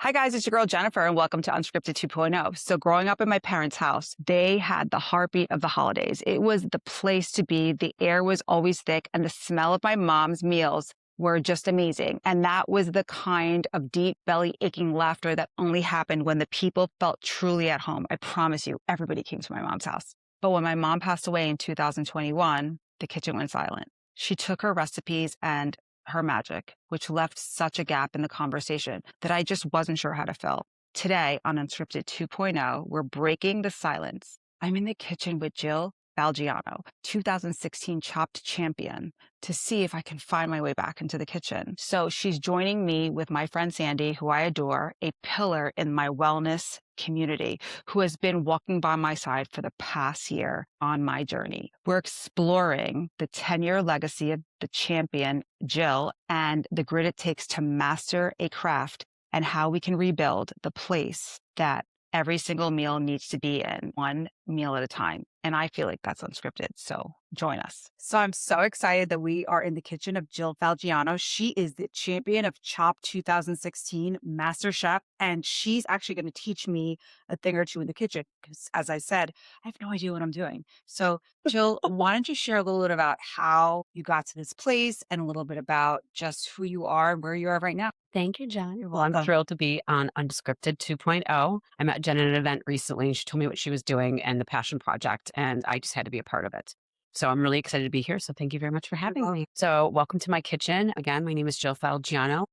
Hi, guys. It's your girl, Jennifer, and welcome to Unscripted 2.0. So, growing up in my parents' house, they had the heartbeat of the holidays. It was the place to be. The air was always thick, and the smell of my mom's meals were just amazing. And that was the kind of deep belly aching laughter that only happened when the people felt truly at home. I promise you, everybody came to my mom's house. But when my mom passed away in 2021, the kitchen went silent. She took her recipes and her magic, which left such a gap in the conversation that I just wasn't sure how to fill. Today on Unscripted 2.0, we're breaking the silence. I'm in the kitchen with Jill Falgiano, 2016 Chopped champion, to see if I can find my way back into the kitchen. So she's joining me with my friend Sandy, who I adore, a pillar in my wellness community, who has been walking by my side for the past year on my journey. We're exploring the 10-year legacy of the champion, Jill, and the grit it takes to master a craft and how we can rebuild the place that every single meal needs to be in, one meal at a time. And I feel like that's unscripted. So join us. So I'm so excited that we are in the kitchen of Jill Falgiano. She is the champion of Chopped 2016 Master Chef, and she's actually going to teach me a thing or two in the kitchen because, as I said, I have no idea what I'm doing. So, Jill, why don't you share a little bit about how you got to this place and a little bit about just who you are and where you are right now? Thank you, Jen. You're Well, I'm welcome. thrilled to be on Unscripted 2.0. I met Jen at an event recently and she told me what she was doing and the passion project, and I just had to be a part of it. So I'm really excited to be here. So thank you very much for having me. So welcome to my kitchen. Again, my name is Jill Falgiano.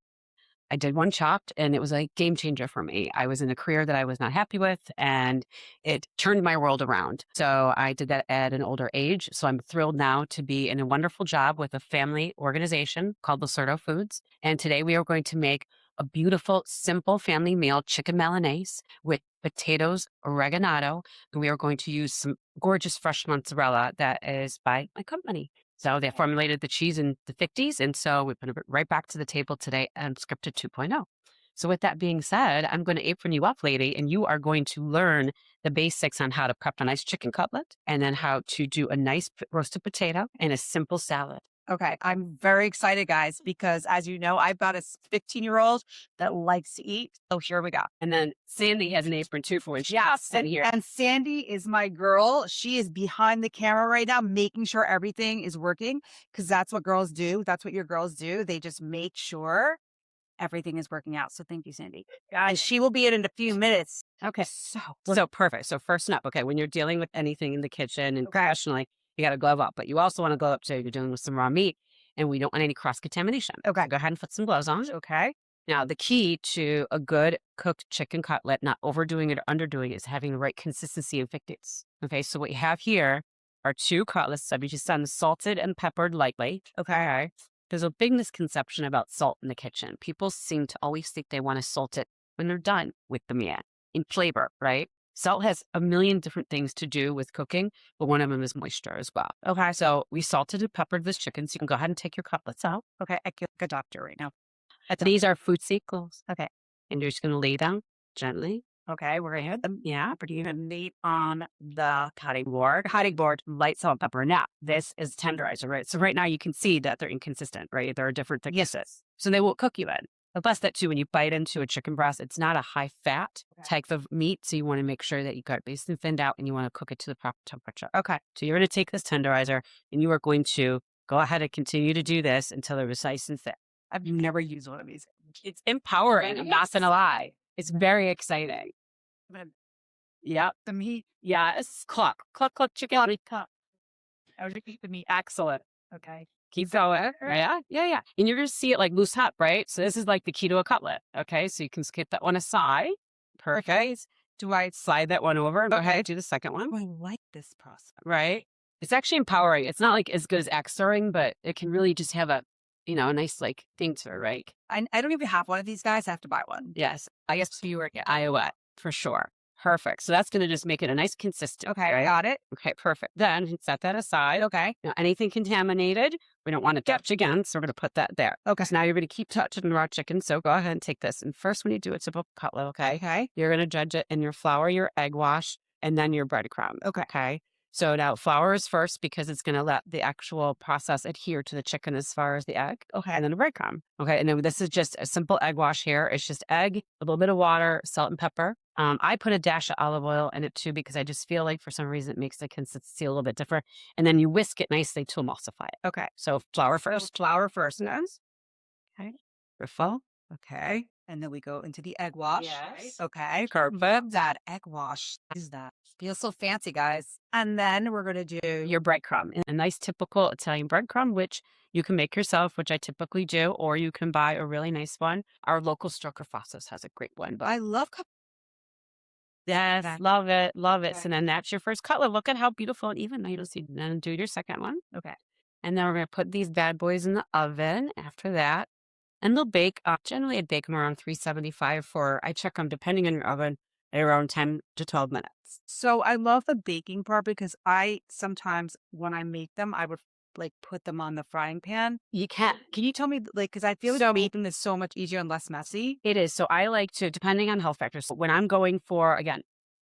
I did one Chopped and it was a game changer for me. I was in a career that I was not happy with and it turned my world around. So I did that at an older age. So I'm thrilled now to be in a wonderful job with a family organization called Lacerdo Foods. And today we are going to make a beautiful, simple family meal, chicken Milanese with potatoes, oregano, and we are going to use some gorgeous fresh mozzarella that is by my company. So they formulated the cheese in the 50s. And so we put it right back to the table today and Scripted 2.0. So with that being said, I'm going to apron you up, lady, and you are going to learn the basics on how to prep a nice chicken cutlet and then how to do a nice roasted potato and a simple salad. Okay, I'm very excited, guys, because as you know, I've got a 15-year-old that likes to eat. So here we go. And then Sandy has an apron too for when she's Yes, sitting here. and Sandy is my girl. She is behind the camera right now, making sure everything is working because that's what girls do. That's what your girls do. They just make sure everything is working out. So thank you, Sandy. And she will be in a few minutes. Okay. So Perfect. So first up, okay, when you're dealing with anything in the kitchen and professionally, you got to glove up, but you also want to glove up so you're dealing with some raw meat and we don't want any cross contamination. Okay. Go ahead and put some gloves on. Okay. Now, the key to a good cooked chicken cutlet, not overdoing it or underdoing it, is having the right consistency and thickness. Okay. So what you have here are two cutlets. I've just done salted and peppered lightly. Okay. There's a big misconception about salt in the kitchen. People seem to always think they want to salt it when they're done with the meat in flavor, right? Salt has a million different things to do with cooking, but one of them is moisture as well. Okay, so we salted and peppered this chicken, so you can go ahead and take your cutlets out. Okay. I feel like a doctor right now. These are food sequels. Okay. And you're just going to lay down gently. Okay. We're going to hit them. Yeah. But you can meat on the cutting board, Light salt and pepper. Now, this is tenderizer, right? So right now you can see that they're inconsistent, right? There are different thicknesses. So they won't cook you in. But plus that too, when you bite into a chicken breast, it's not a high fat type of meat. So you want to make sure that you got it basically thinned out and you want to cook it to the proper temperature. Okay. So you're going to take this tenderizer and you are going to go ahead and continue to do this until they're nice and thick. I've never used one of these. It's empowering. I'm not going to lie. It's very exciting. Yep. The meat. Yes. Cluck, cluck, cluck, chicken. I was keep the meat. Excellent. Okay. Keep going. Yeah. And you're going to see it like loose up, right? So this is like the key to a cutlet. Okay. So you can skip that one aside. Perfect. Do I slide that one over and go ahead and do the second one? Oh, I like this process. Right. It's actually empowering. It's not like as good as X-stirring, but it can really just have a nice like thing to it, right? I don't even have one of these guys. I have to buy one. Yes. I guess you were at Iowa for sure. Perfect. So that's going to just make it a nice consistent. Okay, right? I got it. Okay, perfect. Then set that aside. Okay. Now, anything contaminated, we don't want to touch again. So we're going to put that there. Okay. So now you're going to keep touching the raw chicken. So go ahead and take this. And first, when you do it, it's a cutlet. Okay. Okay. You're going to judge it in your flour, your egg wash, and then your breadcrumb. Okay. Okay. So now flour is first because it's going to let the actual process adhere to the chicken as far as the egg. Okay. And then the breadcrumb. Okay. And then this is just a simple egg wash here. It's just egg, a little bit of water, salt and pepper. I put a dash of olive oil in it too, because I just feel like for some reason it makes the consistency a little bit different. And then you whisk it nicely to emulsify it. Okay. So flour first. Flour first. Yes. Okay. Riffle. Okay. And then we go into the egg wash. Yes. Okay. Perfect. That egg wash. What is that? Feels so fancy, guys. And then we're going to do Your breadcrumb. A nice typical Italian breadcrumb, which you can make yourself, which I typically do, or you can buy a really nice one. Our local Stroker Fossos has a great one. But I love yes, Okay. love it. Love it. Okay. So then that's your first cutlet. Look at how beautiful and even. Now you don't see. Then do your second one. Okay. And then we're going to put these bad boys in the oven after that. And they'll bake. Generally, I'd bake them around 375 I check them depending on your oven, at around 10 to 12 minutes. So I love the baking part because I sometimes when I make them, I would like put them on the frying pan. You can. Can you tell me like because I feel So- like baking is so much easier and less messy. It is. So I like to, depending on health factors, when I'm going for, again,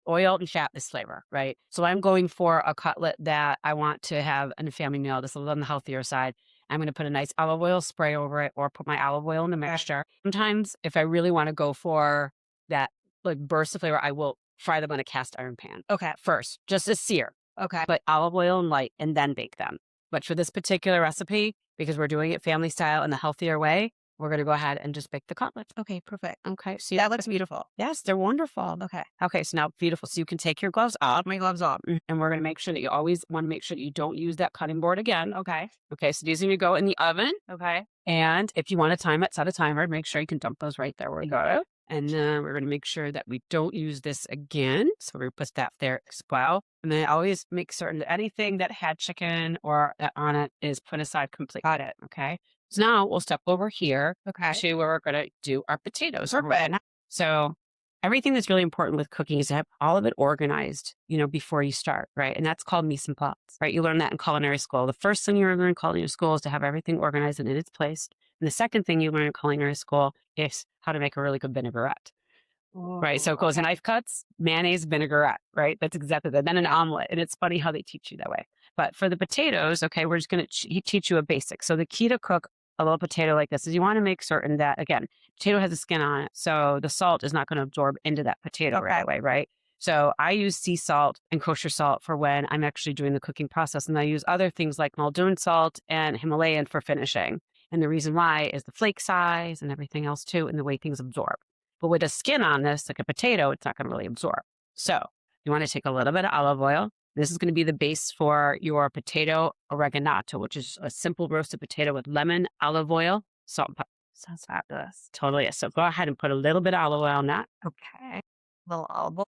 oil and fat, this flavor, right? So I'm going for a cutlet that I want to have in a family meal, just a little on the healthier side. I'm going to put a nice olive oil spray over it or put my olive oil in the mixture. Sometimes if I really want to go for that like burst of flavor, I will fry them on a cast iron pan Okay. first, just a sear, Okay. but olive oil and light and then bake them. But for this particular recipe, because we're doing it family style in the healthier way, we're going to go ahead and just bake the cutlets. Okay. Perfect. Okay. So That looks beautiful. yes, they're wonderful. Okay. Okay, so now beautiful. So you can take your gloves off, My gloves off. and we're going to make sure that you always want to make sure that you don't use that cutting board again. Okay. Okay, so these are going to go in the oven. Okay. And if you want to time it, set a timer. Make sure you can dump those right there where we got it. And then we're going to make sure that we don't use this again. So we're going to put that there as well. And then I always make certain that anything that had chicken or that on it is put aside completely. Got it. Okay. So now we'll step over here Okay. to where we're going to do our potatoes. Perfect. So everything that's really important with cooking is to have all of it organized, before you start, right? And that's called mise en place, right? You learn that in culinary school. The first thing you learn in culinary school is to have everything organized and in its place. And the second thing you learn in culinary school is how to make a really good vinaigrette, right? So it goes in knife cuts, mayonnaise, vinaigrette, right? That's exactly that. Then an omelet. And it's funny how they teach you that way. But for the potatoes, okay, we're just going to teach you a basic. So the key to cook a little potato like this is you want to make certain that, again, potato has a skin on it. So the salt is not going to absorb into that potato right away, right? So I use sea salt and kosher salt for when I'm actually doing the cooking process. And I use other things like Muldoon salt and Himalayan for finishing. And the reason why is the flake size and everything else too, and the way things absorb. But with a skin on this, like a potato, it's not going to really absorb. So you want to take a little bit of olive oil. This is going to be the base for your potato oreganato, which is a simple roasted potato with lemon, olive oil, salt, and pepper. Sounds fabulous. Totally is. So go ahead and put a little bit of olive oil on that. Okay. Little olive oil.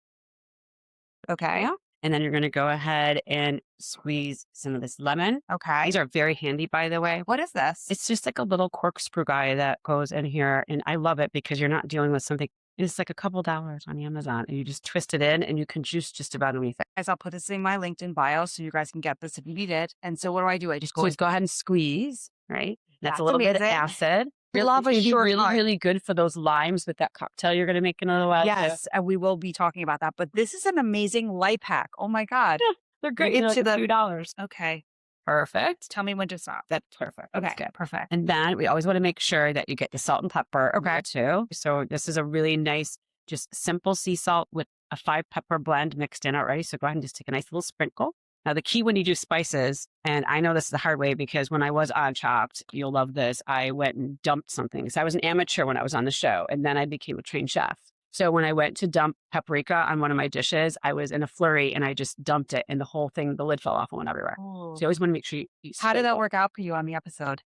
Okay. Yeah. And then you're going to go ahead and squeeze some of this lemon. Okay. These are very handy, by the way. What is this? It's just like a little corkscrew guy that goes in here. And I love it because you're not dealing with something. It's like a couple dollars on Amazon and you just twist it in and you can juice just about anything. Guys, I'll put this in my LinkedIn bio so you guys can get this if you need it. And so what do? I just go Go ahead and squeeze, right? That's That's a little bit of amazing. acid. I love a It's gonna be short really, cut. really good for those limes with that cocktail you're going to make in a little while. Yes, and we will be talking about that. But this is an amazing life hack. Oh my God. Yeah, they're great. Into They're like the- $2. Okay. Perfect. Tell me when to stop. That's perfect. Okay. That's good. Perfect. And then we always want to make sure that you get the salt and pepper Okay. too. So this is a really nice, just simple sea salt with a 5-pepper blend mixed in already. So go ahead and just take a nice little sprinkle. Now, the key when you do spices, and I know this is the hard way because when I was on Chopped, you'll love this, I went and dumped something. So I was an amateur when I was on the show, and then I became a trained chef. So when I went to dump paprika on one of my dishes, I was in a flurry and I just dumped it, and the whole thing, the lid fell off and went everywhere. So you always want to make sure you How did that sprinkle. work out for you on the episode?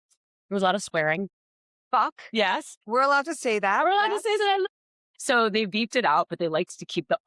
There was a lot of swearing. Fuck. Yes. We're allowed to say that. We're allowed to say that. So they beeped it out, but they liked to keep the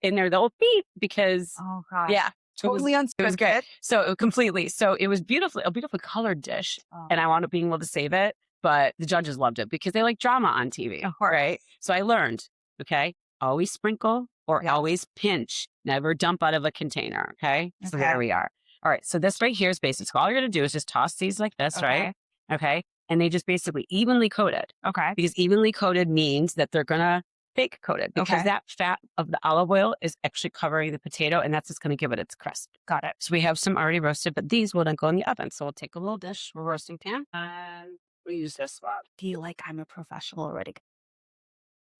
in there, the old beep, because, Oh God. yeah. Totally It was great. unscripted. So completely. So it was a beautifully colored dish. Oh. And I wound up being able to save it. But the judges loved it because they like drama on TV. Of course. Right. So I learned, okay, always sprinkle or Yeah. always pinch. Never dump out of a container. Okay. So Okay. there we are. All right. So this right here is basic. So all you're going to do is just toss these like this, right? Okay. And they just basically evenly coated Okay. because evenly coated means that they're going to bake coated because that fat of the olive oil is actually covering the potato, and that's just going to give it its crisp. Got it. So we have some already roasted, but these will then go in the oven. So we'll take a little dish, we're roasting pan, and we use this one. Feel like I'm a professional already.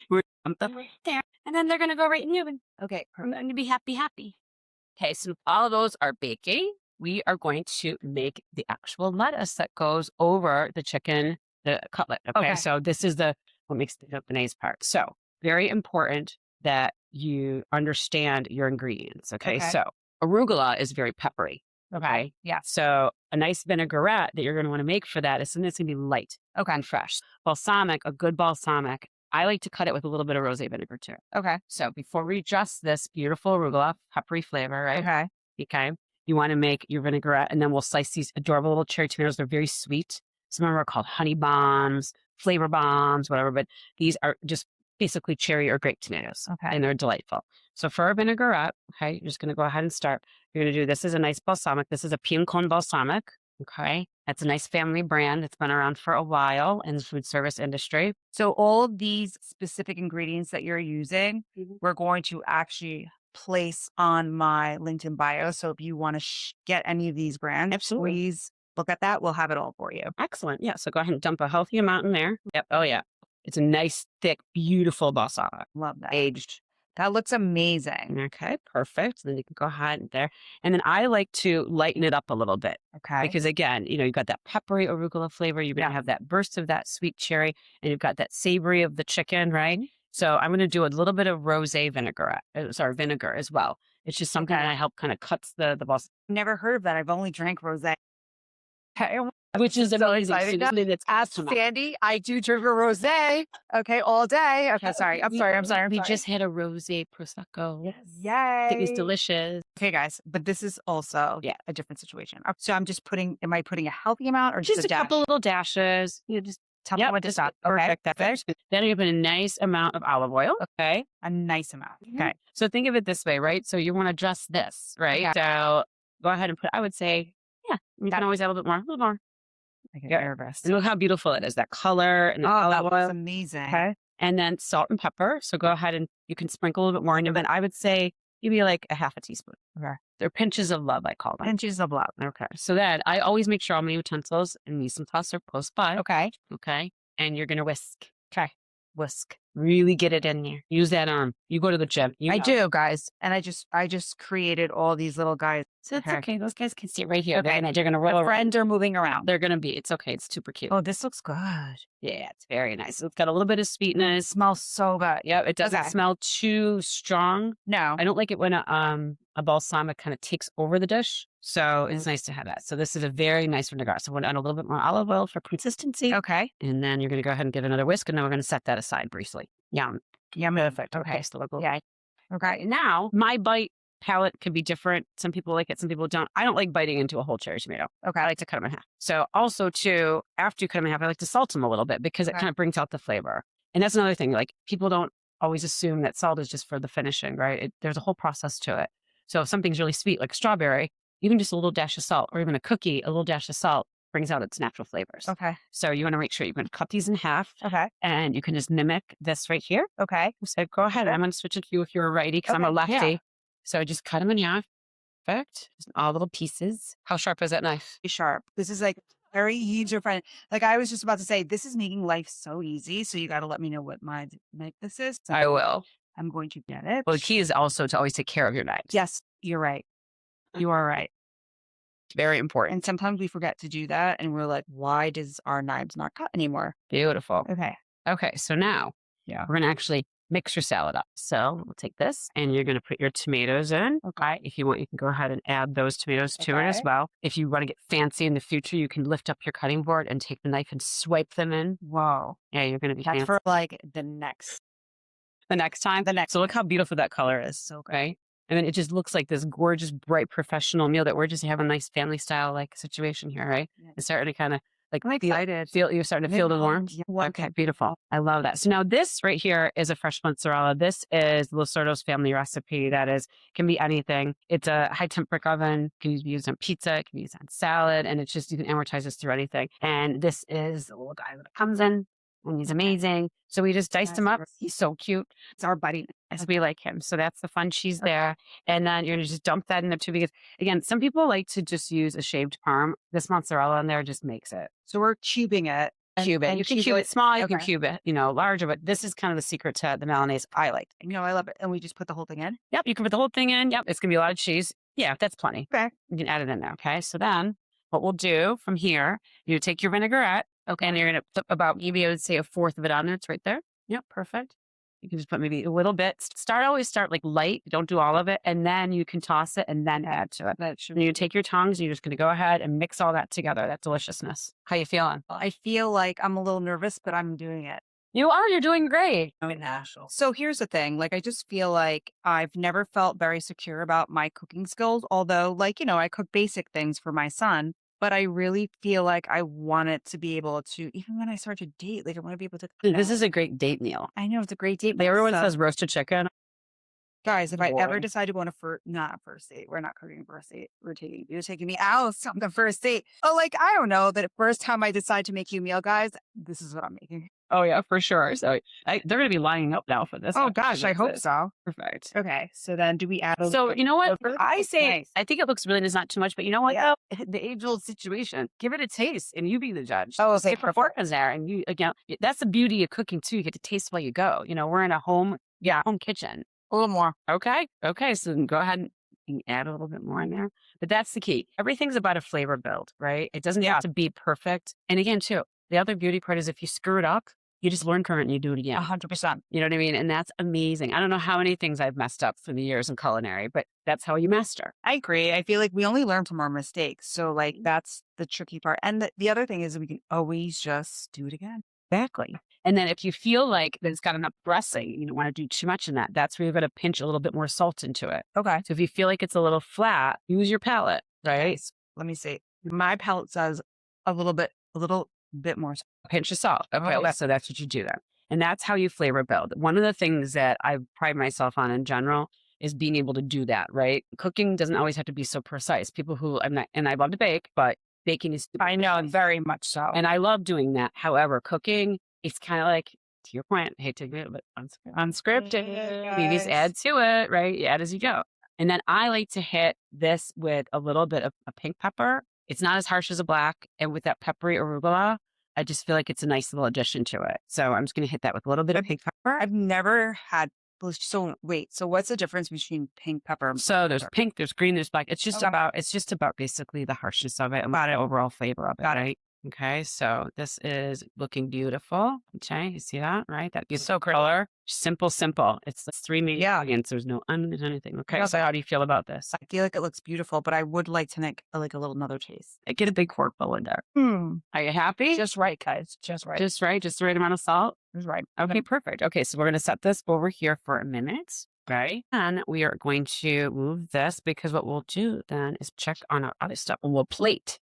We're up right there, and then they're going to go right in the oven. Okay. I'm going to be happy. Okay, so all of those are baking. We are going to make the actual lettuce that goes over the chicken, the cutlet. Okay, so this is what makes the Mise part. So very important that you understand your ingredients. Okay, so arugula is very peppery. Okay, yeah. So a nice vinaigrette that you're going to want to make for that is something that's going to be light and fresh. Balsamic, a good balsamic. I like to cut it with a little bit of rosé vinegar too. Okay. So before we adjust this beautiful arugula, peppery flavor, right? Okay. You want to make your vinaigrette, and then we'll slice these adorable little cherry tomatoes. They're very sweet. Some of them are called honey bombs, flavor bombs, whatever, but these are just basically cherry or grape tomatoes. Okay. And they're delightful. So for our vinaigrette, okay, you're just going to go ahead and start. You're going to do, this is a nice balsamic. This is a Piancone balsamic. Okay. That's a nice family brand. It's been around for a while in the food service industry. So all of these specific ingredients that you're using, we're going to actually place on my LinkedIn bio. So if you want to get any of these brands, please look at that. We'll have it all for you. Excellent. Yeah. So go ahead and dump a healthy amount in there. Yep. Oh, yeah. It's a nice, thick, beautiful balsamic. Love that. Aged. That looks amazing. Okay, perfect. Then you can go ahead and there. And then I like to lighten it up a little bit. Okay. Because again, you've got that peppery arugula flavor. You're going to have that burst of that sweet cherry, and you've got that savory of the chicken, right? So I'm going to do a little bit of rosé vinegar as well. It's just something that I help kind of cuts the balsamic. Never heard of that. I've only drank rosé. Which is amazing. Ask Sandy. I do drink a rosé. Okay, all day. Okay, sorry. I'm sorry. We just had a rosé prosecco. Yes. Yay. It was delicious. Okay, guys, but this is also a different situation. So I'm just am I putting a healthy amount or just a couple little dashes? Just tell me when to stop. Perfect. That's it. Then you put a nice amount of olive oil. Okay. A nice amount. Okay. So think of it this way, right? So you want to adjust this, right? Okay. So go ahead and I would say, you can always add a little bit more. I get nervous. And look how beautiful it is, that color and the olive oil. That's amazing. Okay. And then salt and pepper. So go ahead and you can sprinkle a little bit more. And then I would say maybe like a half a teaspoon. Okay. They're pinches of love, I call them. Pinches of love. Okay. So then I always make sure all my utensils and mise en place are close by. Okay. Okay. And you're going to whisk. Okay. Whisk. Really get it in there. Use that arm. You go to the gym. I do, guys. And I just created all these little guys. So it's okay. Those guys can sit right here. Okay. They're going to roll. Friends are moving around. They're going to be. It's okay. It's super cute. Oh, this looks good. Yeah, it's very nice. It's got a little bit of sweetness. It smells so good. Yeah, it doesn't smell too strong. No. I don't like it when a balsamic kind of takes over the dish. So it's nice to have that. So this is a very nice vinaigrette. So we're going to add a little bit more olive oil for consistency. Okay. And then you're going to go ahead and give it another whisk. And then we're going to set that aside briefly. Yum. Perfect. Okay. So we'll go. Yeah. Okay. Now, my bite palate could be different. Some people like it. Some people don't. I don't like biting into a whole cherry tomato. Okay. I like to cut them in half. So also too, after you cut them in half, I like to salt them a little bit because it kind of brings out the flavor. And that's another thing. Like people don't always assume that salt is just for the finishing, right? There's a whole process to it. So if something's really sweet, like strawberry, even just a little dash of salt, or even a cookie, a little dash of salt brings out its natural flavors. Okay. So you want to make sure you're going to cut these in half. Okay. And you can just mimic this right here. Okay. So go ahead. I'm going to switch it to you if you're a righty because I'm a lefty. Yeah. So just cut them in half. Perfect. Just all little pieces. How sharp is that knife? Sharp. This is like very user friendly. Like I was just about to say, this is making life so easy. So you got to let me know what my make this is. So I will. I'm going to get it. Well, the key is also to always take care of your knives. Yes, you're right. You are right. Very important. And sometimes we forget to do that. And we're like, why does our knives not cut anymore? Beautiful. Okay. Okay. So now we're going to actually mix your salad up. So we'll take this and you're going to put your tomatoes in. Okay. If you want, you can go ahead and add those tomatoes to it as well. If you want to get fancy in the future, you can lift up your cutting board and take the knife and swipe them in. Whoa. Yeah, you're going to be That's fancy. for like the next time. So look how beautiful that color is. So good. Right? And then it just looks like this gorgeous, bright, professional meal that we're just having a nice family style like situation here, right? Yeah. It's starting to kind of like I'm excited. You're starting to feel the warmth. Yeah. Okay, beautiful. I love that. So now this right here is a fresh mozzarella. This is Losordo's family recipe. That can be anything. It's a high temp brick oven. It can be used on pizza. It can be used on salad. And it's just, you can amortize this through anything. And this is the little guy that it comes in. and he's amazing. So we just diced him up. He's so cute. It's our buddy. As we like him. So that's the fun. She's there. And then you're going to just dump that in there too. Because again, some people like to just use a shaved parm. This mozzarella in there just makes it. So we're cubing it. Cube it. You can cube it small, you can cube it, larger, but this is kind of the secret to the mayonnaise I like. I love it. And we just put the whole thing in? Yep, you can put the whole thing in. Yep, it's going to be a lot of cheese. Yeah, that's plenty. Okay. You can add it in there. Okay. So then what we'll do from here, you take your vinaigrette. Okay. And you're going to put about, maybe I would say a fourth of it on there. It's right there. Yep. Perfect. You can just put maybe a little bit. Always start like light. Don't do all of it. And then you can toss it and then add to it. And you take your tongs and you're just going to go ahead and mix all that together. That deliciousness. How you feeling? I feel like I'm a little nervous, but I'm doing it. You're doing great. So here's the thing. I just feel like I've never felt very secure about my cooking skills. Although I cook basic things for my son, but I really feel like I want it to be able to, even when I start to date, I want to be able to. Dude, this is a great date meal. I know it's a great date. Everyone says roasted chicken. Guys, if I ever decide to go on not a first date, we're not cooking a first date. You're taking me out on the first date. Oh, I don't know that first time I decide to make you a meal, guys, this is what I'm making. Oh yeah, for sure. So they're going to be lining up now for this. Oh gosh, I hope so. Perfect. Okay, so then do we add? So you know what? I say, nice. I think it looks really not too much, but you know what? Yeah. The age-old situation. Give it a taste, and you be the judge. Oh, okay. Performance there, and you again. That's the beauty of cooking too. You get to taste while you go. We're in a home kitchen. A little more. Okay. So then go ahead and add a little bit more in there. But that's the key. Everything's about a flavor build, right? It doesn't have to be perfect. And again, too, the other beauty part is if you screw it up, you just learn from it and you do it again. 100%. You know what I mean? And that's amazing. I don't know how many things I've messed up through the years in culinary, but that's how you master. I agree. I feel like we only learn from our mistakes. So that's the tricky part. And the other thing is we can always just do it again. Exactly. And then if you feel like that it's got enough dressing, you don't want to do too much in that. That's where you're going to pinch a little bit more salt into it. Okay. So if you feel like it's a little flat, use your palate, right? Let me see. My palate says a little bit more. A pinch of salt. Okay. So that's what you do then. And that's how you flavor build. One of the things that I pride myself on in general is being able to do that, right? Cooking doesn't always have to be so precise. People who I love to bake, but baking is. I know, very much so. And I love doing that. However, cooking, it's kind of like, to your point, I hate to admit it, but unscripted. You just add to it, right? You add as you go. And then I like to hit this with a little bit of a pink pepper. It's not as harsh as a black. And with that peppery arugula, I just feel like it's a nice little addition to it. So I'm just going to hit that with a little bit of pink pepper. I've never had. So wait, so what's the difference between pink pepper? So there's pink, there's green, there's black. It's just about basically the harshness of it and the overall flavor of it. Right? Okay, so this is looking beautiful. Okay, you see that, right? That beautiful color. Simple. It's 3 main ingredients. There's no onions, anything. Okay, so how do you feel about this? I feel like it looks beautiful, but I would like to make a little another taste. Get a big forkful in there. Are you happy? Just right, guys. Just right. Just the right amount of salt? Just right. Okay, perfect. Okay, so we're going to set this over here for a minute. Right. And we are going to move this because what we'll do then is check on our other stuff and we'll plate.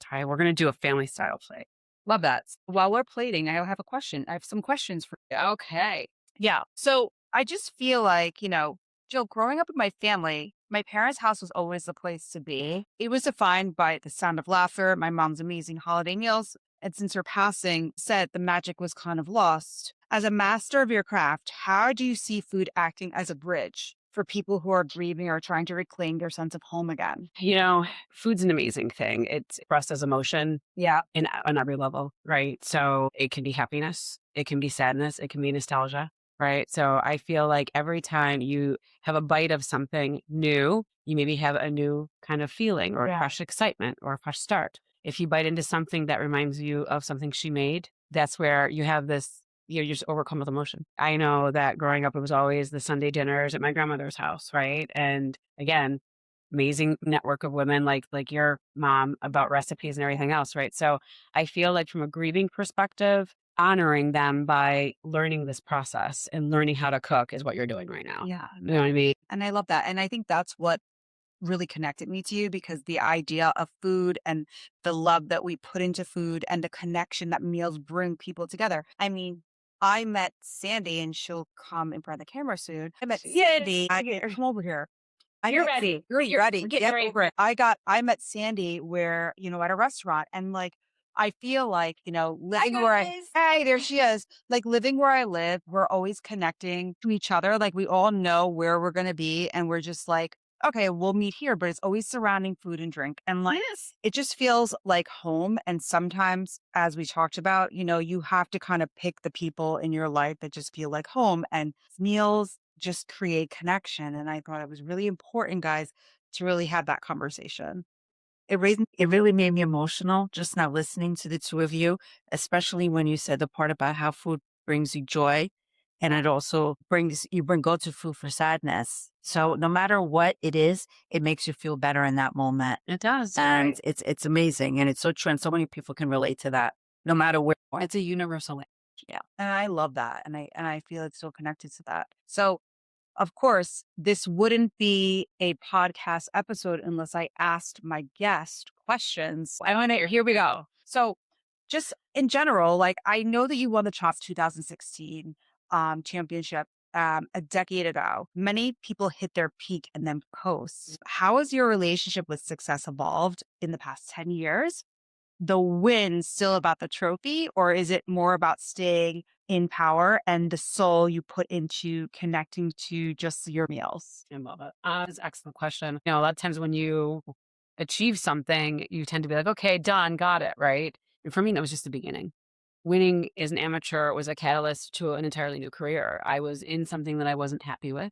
Okay, we're going to do a family style plate. Love that. While we're plating, I have a question. I have some questions for you. Okay. Yeah. So I just feel like, Jill, growing up in my family, my parents' house was always the place to be. It was defined by the sound of laughter, my mom's amazing holiday meals. And since her passing, said the magic was kind of lost. As a master of your craft, how do you see food acting as a bridge for people who are grieving or trying to reclaim their sense of home again? Food's an amazing thing. It's expressed as emotion. Yeah. On every level, right? So it can be happiness. It can be sadness. It can be nostalgia, right? So I feel like every time you have a bite of something new, you maybe have a new kind of feeling or a fresh excitement or a fresh start. If you bite into something that reminds you of something she made, that's where you have this, you're just overcome with emotion. I know that growing up, it was always the Sunday dinners at my grandmother's house, right? And again, amazing network of women like your mom about recipes and everything else, right? So I feel like from a grieving perspective, honoring them by learning this process and learning how to cook is what you're doing right now. Yeah. You know what I mean? And I love that. And I think that's what really connected me to you, because the idea of food and the love that we put into food and the connection that meals bring people together. I mean, I met Sandy, and she'll come in front of the camera soon. I met Sandy. Come over here. You're ready. You're ready. Get ready. I met Sandy where, at a restaurant, and I feel like, living where hey, there she is. Like living where I live, we're always connecting to each other. Like we all know where we're going to be. And we're just like, okay, we'll meet here, but it's always surrounding food and drink. And like, it just feels like home. And sometimes, as we talked about, you have to kind of pick the people in your life that just feel like home, and meals just create connection. And I thought it was really important, guys, to really have that conversation. It really made me emotional just now listening to the two of you, especially when you said the part about how food brings you joy. And it also you bring go to food for sadness. So no matter what it is, it makes you feel better in that moment. It does. And Right? it's amazing. And it's so true. And so many people can relate to that, no matter where. It's a universal language. Yeah. And I love that. And I feel it's so connected to that. So of course, this wouldn't be a podcast episode unless I asked my guest questions. I want to, here we go. So, just in general, like I know that you won the CHOPS 2016 championship a decade ago. Many people hit their peak and then post. How has your relationship with success evolved in the past 10 years? The win still about the trophy, or is it more about staying in power and the soul you put into connecting to just your meals? I love it. That's an excellent question. A lot of times when you achieve something, you tend to be like, okay, done, got it, right? And for me, that was just the beginning. Winning as an amateur was a catalyst to an entirely new career. I was in something that I wasn't happy with.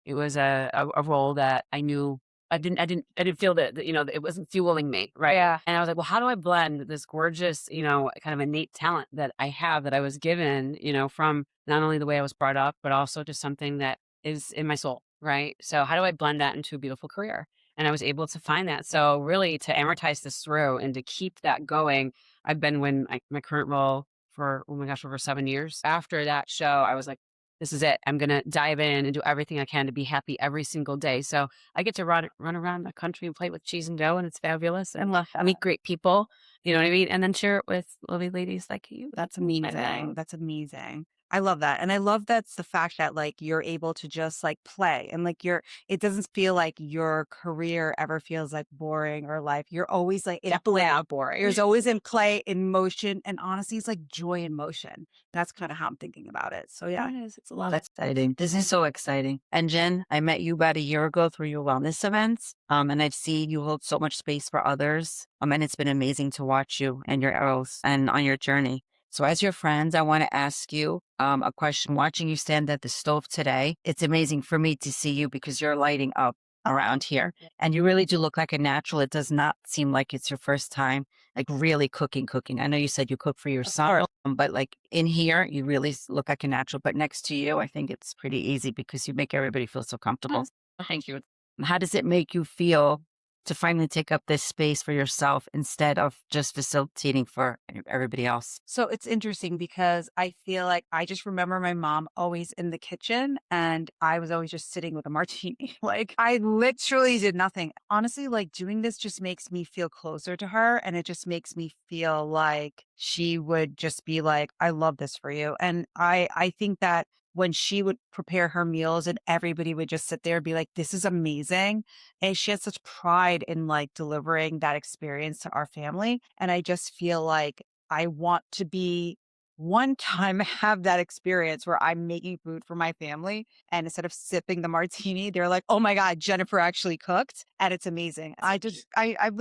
It was a role that I knew I didn't feel that, it wasn't fueling me. Right. Yeah. And I was like, well, how do I blend this gorgeous, kind of innate talent that I have, that I was given, from not only the way I was brought up, but also just something that is in my soul. Right. So how do I blend that into a beautiful career? And I was able to find that. So really to amortize this through and to keep that going, I've been my current role for, oh my gosh, over 7 years. After that show, I was like, this is it. I'm going to dive in and do everything I can to be happy every single day. So I get to run around the country and play with cheese and dough, and it's fabulous. And meet great people, you know what I mean? And then share it with lovely ladies like you. That's amazing. That's amazing. I love that. And I love that's the fact that like you're able to just like play and like it doesn't feel like your career ever feels like boring or life. You're always like in Definitely play. not boring. There's always in play, in motion. And honestly, it's like joy in motion. That's kind of how I'm thinking about it. So yeah, It is. It's a lot. That's exciting. This is so exciting. And Jen, I met you about a year ago through your wellness events. And I've seen you hold so much space for others. And it's been amazing to watch you and your arrows and on your journey. So as your friends, I want to ask you a question. Watching you stand at the stove today, it's amazing for me to see you because you're lighting up around here. And you really do look like a natural. It does not seem like it's your first time, like really cooking. I know you said you cook for your son, but like in here, you really look like a natural. But next to you, I think it's pretty easy because you make everybody feel so comfortable. Thank you. How does it make you feel to finally take up this space for yourself instead of just facilitating for everybody else? So it's interesting because I feel like I just remember my mom always in the kitchen and I was always just sitting with a martini. Like I literally did nothing. Honestly, like doing this just makes me feel closer to her. And it just makes me feel like she would just be like, I love this for you. And I think that when she would prepare her meals and everybody would just sit there and be like, this is amazing. And she had such pride in like delivering that experience to our family. And I just feel like I want to be one time have that experience where I'm making food for my family. And instead of sipping the martini, they're like, oh my God, Jennifer actually cooked. And it's amazing. But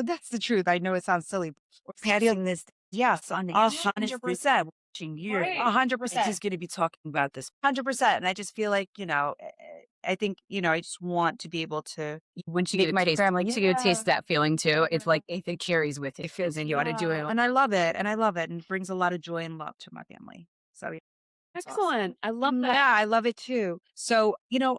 that's the truth. I know it sounds silly. Patting this, Yes, on 100%. watching you. Right. 100%. Just going to be talking about this. 100%. And I just feel like, I think, I just want to be able to Once you make get my a taste, family. once you get a taste of that feeling too, it's like it carries with it. And you ought to do it. And I love it. And I love it. And it brings a lot of joy and love to my family. So yeah. Excellent. I love that. Yeah, I love it too. So,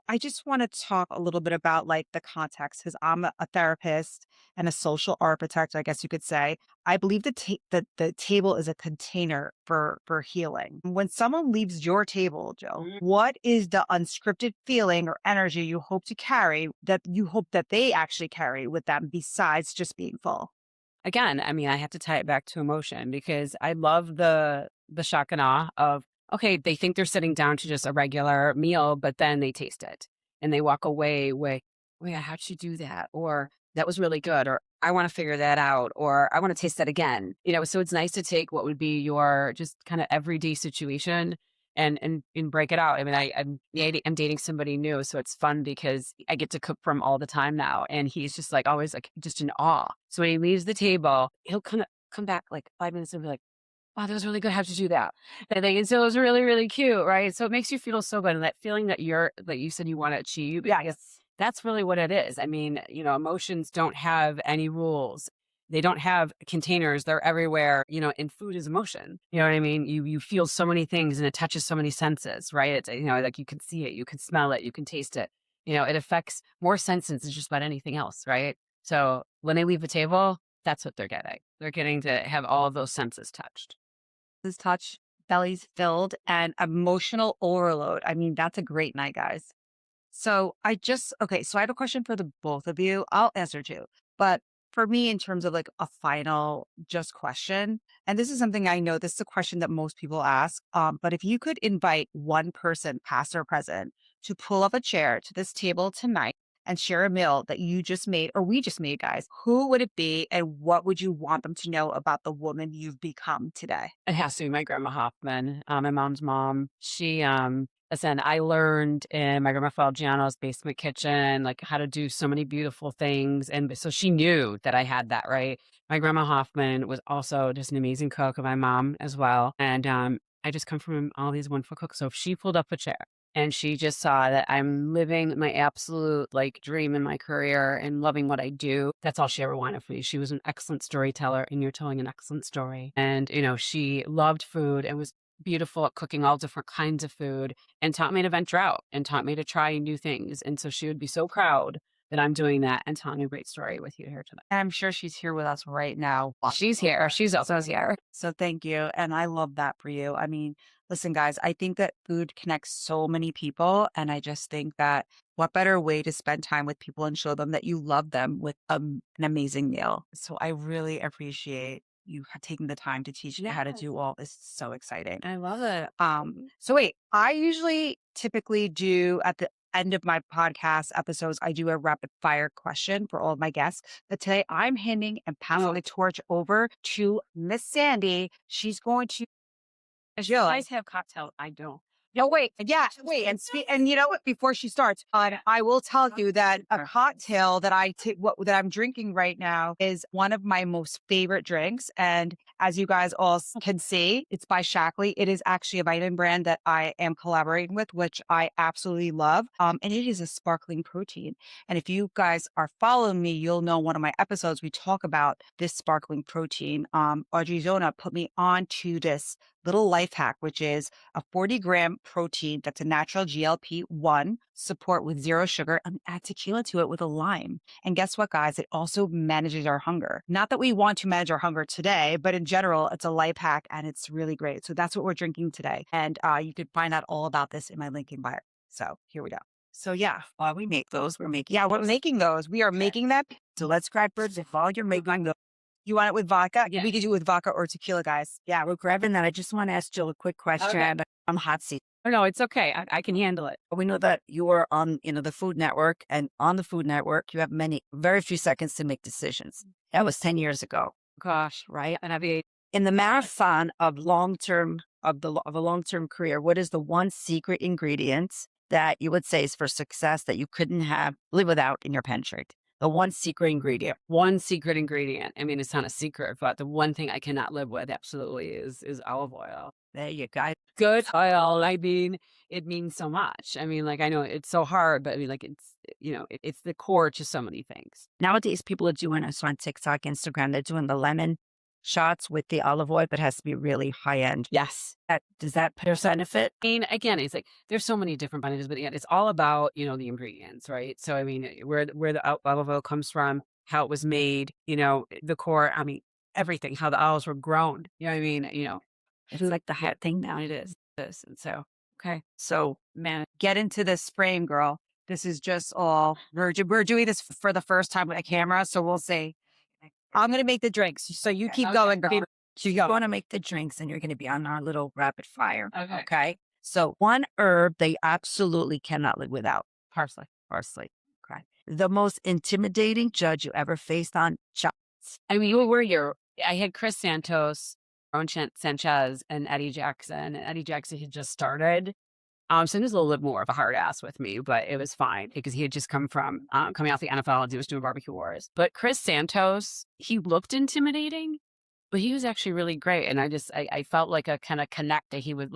I just want to talk a little bit about like the context because I'm a therapist and a social architect, I guess you could say. I believe the table is a container for healing. When someone leaves your table, Jill, what is the unscripted feeling or energy you hope to carry that you hope that they actually carry with them besides just being full? Again, I mean, I have to tie it back to emotion because I love the shock and awe of, okay, they think they're sitting down to just a regular meal, but then they taste it and they walk away with, oh yeah, how'd she do that? Or that was really good, or I want to figure that out, or I want to taste that again. So it's nice to take what would be your just kind of everyday situation and break it out. I mean, I'm dating somebody new, so it's fun because I get to cook for him all the time now, and he's just like always like just in awe. So when he leaves the table, he'll kind of come back like 5 minutes and be like, "Wow, that was really good. How'd you do that?" And so it was really, really cute, right? So it makes you feel so good, and that feeling that you said you want to achieve. Yeah, that's really what it is. I mean, emotions don't have any rules. They don't have containers. They're everywhere, and food is emotion. You know what I mean? You feel so many things and it touches so many senses, right? It's, like you can see it, you can smell it, you can taste it. It affects more senses than just about anything else, right? So when they leave the table, that's what they're getting. They're getting to have all of those senses touched. This touch, bellies filled, and emotional overload. I mean, that's a great night, guys. Okay, so I have a question for the both of you. I'll answer too. But for me, in terms of like a final just question, and this is something I know this is a question that most people ask. But if you could invite one person, past or present, to pull up a chair to this table tonight and share a meal that you just made or we just made, guys, who would it be and what would you want them to know about the woman you've become today? It has to be my grandma Hoffman, my mom's mom. She, listen, I learned in my grandma Falgiano's basement kitchen, like how to do so many beautiful things. And so she knew that I had that, right? My grandma Hoffman was also just an amazing cook, and my mom as well. And I just come from all these wonderful cooks. So if she pulled up a chair and she just saw that I'm living my absolute like dream in my career and loving what I do. That's all she ever wanted for me. She was an excellent storyteller, and you're telling an excellent story. And, she loved food and was beautiful at cooking all different kinds of food and taught me to venture out and taught me to try new things. And so she would be so proud that I'm doing that and telling a great story with you here today. And I'm sure she's here with us right now. She's here. She's also here. So thank you. And I love that for you. I mean, listen, guys, I think that food connects so many people. And I just think that what better way to spend time with people and show them that you love them with an amazing meal. So I really appreciate you taking the time to teach me how to do all this. It's so exciting. I love it. So wait, I usually typically do at the end of my podcast episodes, I do a rapid fire question for all of my guests. But today I'm handing and passing the torch over to Miss Sandy. She's going to You guys have cocktails. I don't. no, wait. Yeah, wait. And you know what? Before she starts, I will tell you that a cocktail that that I'm drinking right now is one of my most favorite drinks. And as you guys all can see, it's by Shackley. It is actually a vitamin brand that I am collaborating with, which I absolutely love. And it is a sparkling protein. And if you guys are following me, you'll know one of my episodes we talk about this sparkling protein. Audrey Zona put me on to this little life hack, which is a 40-gram protein that's a natural GLP-1 support with zero sugar, and add tequila to it with a lime. And guess what, guys? It also manages our hunger. Not that we want to manage our hunger today, but in general, it's a life hack and it's really great. So that's what we're drinking today. And you can find out all about this in my link in bio. So here we go. So yeah, while we make those, we're making those. We are making them. So let's grab birds while you're making those. You want it with vodka? Yeah. We could do it with vodka or tequila, guys. Yeah, we're grabbing that. I just want to ask Jill a quick question. Okay. I'm hot seat. Oh, no, it's okay. I can handle it. We know that you are on, the Food Network, and on the Food Network, you have very few seconds to make decisions. That was 10 years ago. Gosh, right? and I've been In the marathon of a long-term career, what is the one secret ingredient that you would say is for success that you couldn't live without in your pantry? The one secret ingredient. One secret ingredient. I mean, it's not a secret, but the one thing I cannot live with absolutely is olive oil. There you go. Good oil. I mean, it means so much. I mean, like, I know it's so hard, but I mean, like, it's the core to so many things. Nowadays, people are doing this on TikTok, Instagram. They're doing the lemon shots with the olive oil, but it has to be really high end. Yes. Does that benefit? I mean, again, it's like there's so many different benefits, but again, it's all about, the ingredients, right? So, I mean, where the olive oil comes from, how it was made, the core, I mean, everything, how the olives were grown. You know what I mean? It's like the hot thing now. It is. This. And so, okay. So, man, get into this frame, girl. This is just all, we're doing this for the first time with a camera. So we'll see. I'm going to make the drinks. So you keep going, girl. You're going to make the drinks and you're going to be on our little rapid fire. Okay. So one herb they absolutely cannot live without. Parsley. Parsley. Okay. The most intimidating judge you ever faced on Chopped. I mean, you were your. I had Chris Santos, Sanchez, and Eddie Jackson. And Eddie Jackson had just started. So he was a little bit more of a hard ass with me, but it was fine because he had just come from coming off the NFL and he was doing barbecue wars. But Chris Santos, he looked intimidating, but he was actually really great. And I felt like a kind of connect that he would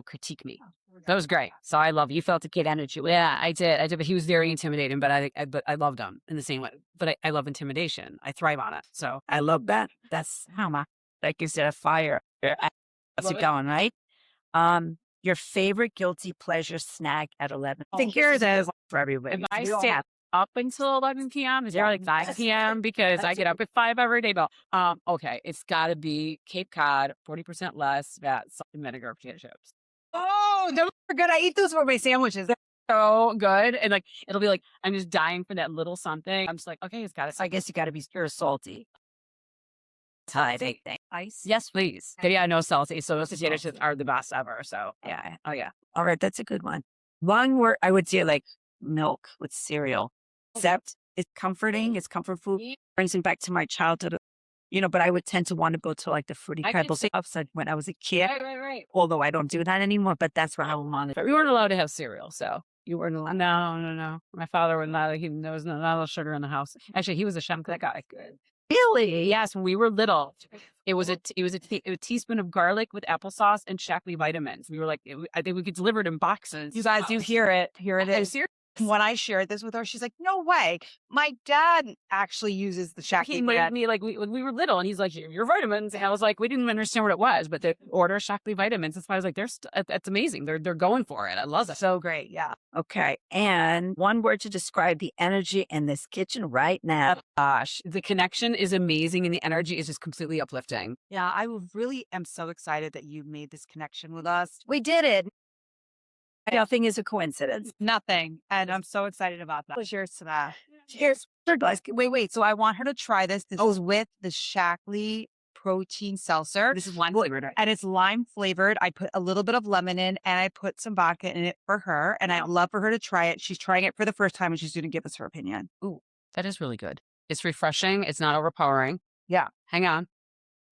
critique me. That was great. So I love you felt a kid energy. Yeah, I did. But he was very intimidating, but I loved him in the same way. But I love intimidation. I thrive on it. So I love that. That's how my, like you said, a fire. That's it going, right? Your favorite guilty pleasure snack at 11. I think here it is for everybody. If I stay up until 11 p.m., is there like 5 p.m.? Because I get up at 5 every day. But okay, it's got to be Cape Cod, 40% less fat, salt and vinegar potato chips. Oh, those are good. I eat those for my sandwiches. They're so good. And like, it'll be like, I'm just dying for that little something. I'm just like, okay, it's got to. I guess you got to be pure salty. Tide ice. Yes, please. Yeah, no salty. So those potato chips are the best ever. So yeah. Oh yeah. All right, that's a good one. One word I would say like milk with cereal. Except it's comforting. It's comfort food. Brings me back to my childhood. But I would tend to want to go to like the fruity pebble upside when I was a kid. Right. Although I don't do that anymore, but that's where I wanted. But we weren't allowed to have cereal, so you weren't allowed. No. My father would not. There was not a lot of sugar in the house. Actually, he was a chef. That guy. Good. Really? Yes. When we were little, it was a teaspoon of garlic with applesauce and Shaklee vitamins. We were like, I think we could deliver it in boxes. You guys, you hear it. Here it is. When I shared this with her, she's like, no way. My dad actually uses the Shaklee. He made me like, when we were little, and he's like, your vitamins. And I was like, we didn't understand what it was, but they order Shaklee vitamins. That's why I was like, that's amazing. They're going for it. I love it. So great. Yeah. Okay. And one word to describe the energy in this kitchen right now. Gosh, the connection is amazing and the energy is just completely uplifting. Yeah. I really am so excited that you made this connection with us. We did it. Nothing is a coincidence. Nothing. And I'm so excited about that. Cheers to that. Cheers. Sure, guys. Wait. So I want her to try this. This goes with the Shaklee protein seltzer. This is lime flavored, right? And it's lime flavored. I put a little bit of lemon in and I put some vodka in it for her. And I'd love for her to try it. She's trying it for the first time and she's going to give us her opinion. Ooh, that is really good. It's refreshing. It's not overpowering. Yeah. Hang on.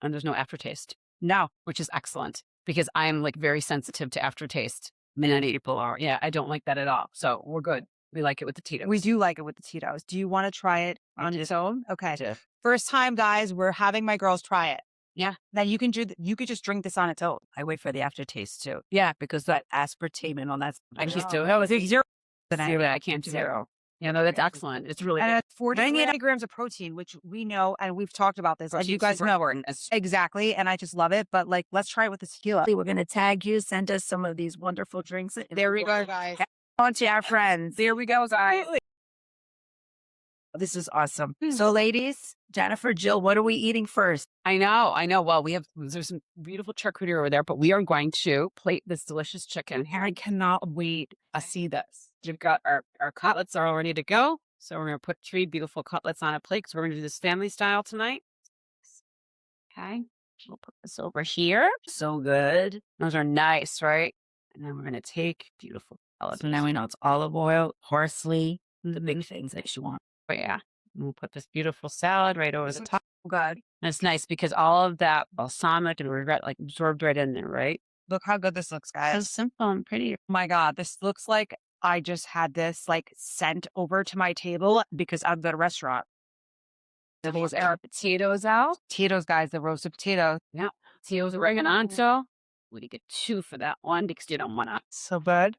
And there's no aftertaste. No. Which is excellent because I'm like very sensitive to aftertaste. Yeah, I don't like that at all. So we're good. We like it with the Tito's. We do like it with the Tito's. Do you want to try it on its own? Okay. First time, guys, we're having my girls try it. Yeah. Then you could just drink this on its own. I wait for the aftertaste too. Yeah. Because that aspartame and all that. I can't do it. Zero. I can't do zero. Yeah, no, that's excellent. It's really and good. it's 40 grams of protein, which we know, and we've talked about this. And you guys know exactly. And I just love it. But like, let's try it with the tequila. We're going to tag you. Send us some of these wonderful drinks. There we go, guys. On to our friends. There we go, guys. This is awesome. So ladies, Jennifer, Jill, what are we eating first? I know. Well, there's some beautiful charcuterie over there, but we are going to plate this delicious chicken. I cannot wait to see this. We've got our cutlets are all ready to go. So we're going to put 3 beautiful cutlets on a plate because we're going to do this family style tonight. Okay. We'll put this over here. So good. Those are nice, right? And then we're going to take beautiful cutlets. So now we know it's olive oil, parsley, the big things that you want. But yeah, and we'll put this beautiful salad right over the top. Oh, God. And it's nice because all of that balsamic and regret like absorbed right in there, right? Look how good this looks, guys. It's simple and pretty. Oh my God, this looks like I just had this like sent over to my table because I'm at a restaurant. Those are potatoes out. Potatoes, guys, the roasted potatoes. Yeah. Potatoes, oregano. We get 2 for that one because you don't want to. So good.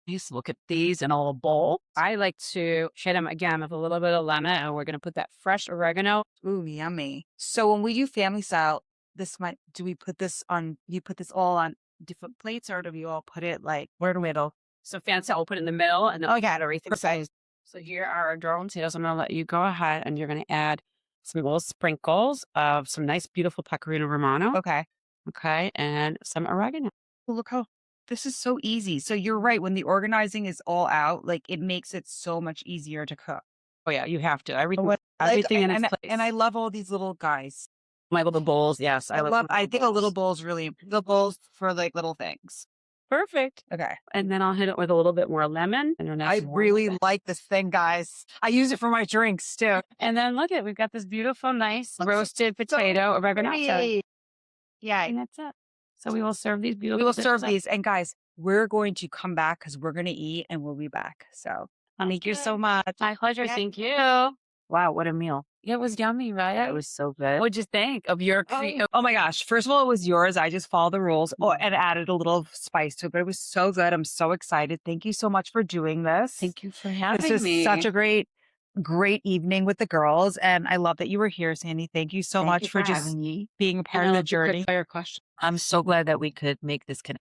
Just look at these in a little bowl. I like to hit them again with a little bit of lemon, and we're going to put that fresh oregano. Ooh, yummy. So when we do family style, do we put this on, you put this all on different plates or do we all put it like, where the middle? So fancy style, we'll put it in the middle and then okay, everything. Size. So here are our drawn potatoes. I'm going to let you go ahead and you're going to add some little sprinkles of some nice, beautiful pecorino romano. Okay. Okay. And some oregano. Oh, look how this is so easy. So you're right. When the organizing is all out, like it makes it so much easier to cook. Oh yeah, you have to. Everything in its place. And I love all these little guys. My little bowls. Yes. I think a little bowl is really, the bowls for like little things. Perfect. Okay. And then I'll hit it with a little bit more lemon. And I really like this thing, guys. I use it for my drinks too. And then look at, we've got this beautiful, nice roasted potato oregano. Yeah. And that's it. So we will serve these beautiful. We will serve dishes up. these. And guys, we're going to come back because we're going to eat and we'll be back. So thank you so much. My pleasure. Yeah. Thank you. Wow, what a meal. It was yummy, right? It was so good. What'd you think of your Oh my gosh. First of all, it was yours. I just followed the rules and added a little spice to it, but it was so good. I'm so excited. Thank you so much for doing this. Thank you for having This is me. such a great evening with the girls. And I love that you were here, Sandy. Thank you so much for just having me. being a part of the journey. Your question. I'm so glad that we could make this connection.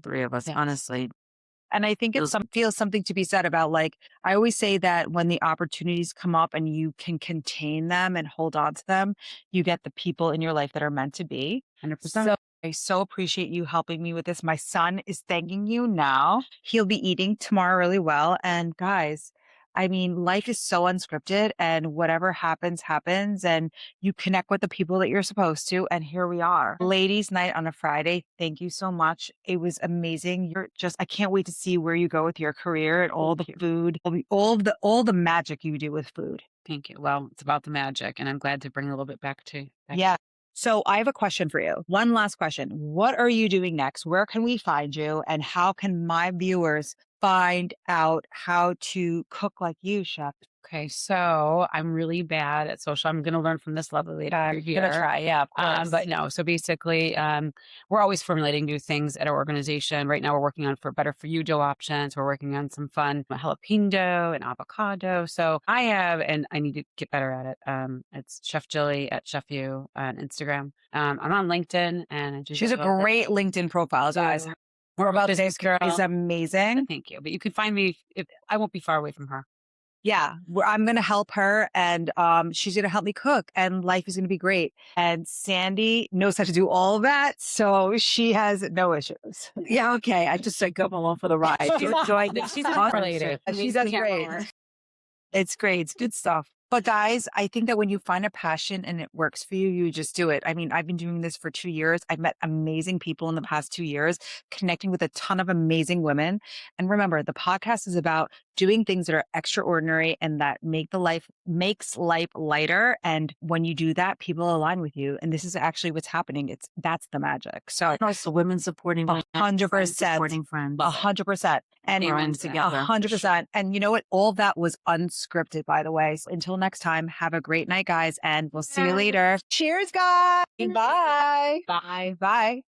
Three of us, Yes. honestly. And I think it feels something to be said about, like, I always say that when the opportunities come up and you can contain them and hold on to them, you get the people in your life that are meant to be. 100%. So I so appreciate you helping me with this. My son is thanking you now. He'll be eating tomorrow really well. And guys, I mean, life is so unscripted and whatever happens, happens. And you connect with the people that you're supposed to. And here we are. Ladies' night on a Friday. Thank you so much. It was amazing. I can't wait to see where you go with your career and all the food, all the magic you do with food. Thank you. Well, it's about the magic, and I'm glad to bring a little bit back to. Yeah. So I have a question for you. One last question. What are you doing next? Where can we find you? And how can my viewers find out how to cook like you, chef? Okay, so I'm really bad at social. I'm going to learn from this lovely lady I'm here. gonna try. Yeah, of course. But no, so basically, we're always formulating new things at our organization. Right now, we're working on better for you dough options. We're working on some fun jalapeno and avocado. So and I need to get better at it. It's Chef Jilly at Chef You on Instagram. I'm on LinkedIn, and I do She's a that. great LinkedIn profile, guys. So, We're about business this girl. is amazing. Thank you. But you can find me. I won't be far away from her. Yeah, I'm going to help her and she's going to help me cook and life is going to be great. And Sandy knows how to do all of that. So she has no issues. Yeah, okay. I just said come along for the ride. You enjoyed it. She's an lady. She does great. It's great. It's good stuff. But guys, I think that when you find a passion and it works for you, you just do it. I mean, I've been doing this for 2 years. I've met amazing people in the past 2 years, connecting with a ton of amazing women. And remember, the podcast is about doing things that are extraordinary and that makes life lighter. And when you do that, people align with you. And this is actually what's happening. That's the magic. So And also women supporting women, 100%. supporting friends. 100%. And Friends together. 100%. And you know what? All that was unscripted, by the way. So until next time, have a great night, guys. And we'll see you later. Cheers, guys. Bye. Bye. Bye.